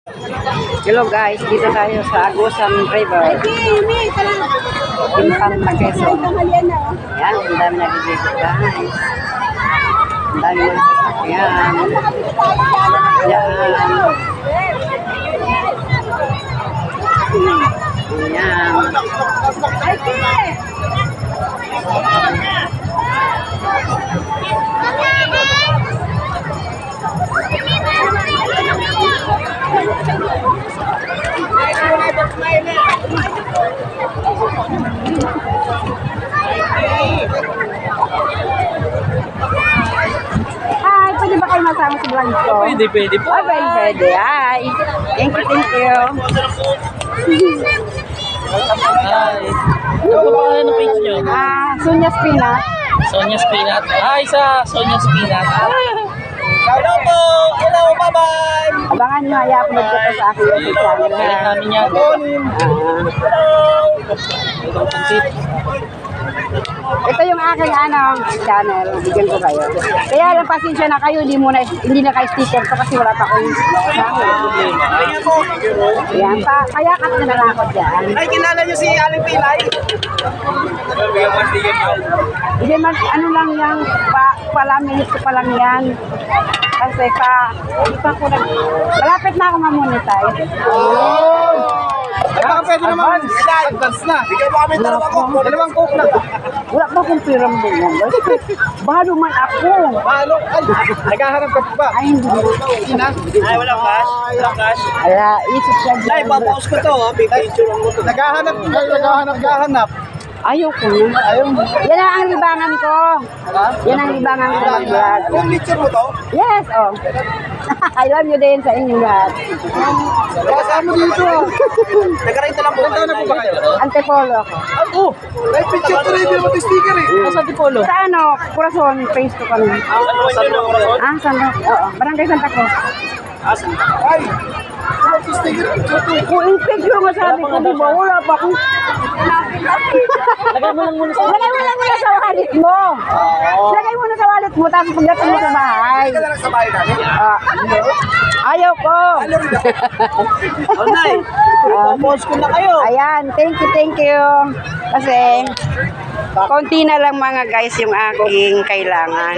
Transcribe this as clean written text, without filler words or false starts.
Hello guys, dito tayo sa Agusan River. Timpang na Quezon. Yan, ang dami nagigigit guys. Ang dami mga sasakyan. Yan. Yan. Hi, pwede ba kayo masama sa vlog ko? Pwede po. Pwede. Hi. Thank you. Hi. Ano po pangalan ng page nyo? Sonia Spinat. Sonia Spinat. Hi sa Sonia Spinat. Hello po! Hello, bye-bye! Abangan nyo, i-upload ko to sa aking YouTube channel. Balik namin yan. Ito yung aking channel. Bigyan ko kayo. Kaya lang pasensya na kayo, hindi na kayo sticker to kasi wala pa akong channel. Yan pa, kaya cut na lang ako dyan. Ay, kilala nyo si Aling Pilay? Hindi man, ano lang yan, minutes ko pa lang yan. Kasi malapit na ako ma-monetize. Baka pwede naman. Advance na. Bigyan mo kami dalawang coke na. Wala pa akong piram doon. Bahalo man ako. Paano? Ay, naghahanap ka pa. Ay, hindi. Ay, walang cash? Walang cash? Ala, isip siya dyan. Ay, papaus ko to. Pipicture mo to. Naghahanap. Ayaw ko. Yan ang libangan ko. Yan ang libangan ko ng vlog. Yung picture mo to? Yes, oh. I love you din sa inyo lahat. Kasama dito. Nagkarita lang po. Nagkarita na po ba kayo? Antipolo ako. Ay, oh! May picture to rin. Hindi naman ito sticker eh. Sa Antipolo? Sa Corazon, face to kami. Saan mo Corazon? Saan mo? Oo, Barangay Santa Cruz. Ay! Ano ito sticker? Kung in picture mo sabi ko, di ba? Wala pa akong... Lagay mo lang muna sa sa wallet mo. Lagay mo na sa wallet mo, tapos pagdating mo sa bahay. Ika na lang sa bahay namin. Ayaw ko. Alright. Post ko na kayo. Ayan, thank you. Kasi, konti na lang mga guys yung aking kailangan.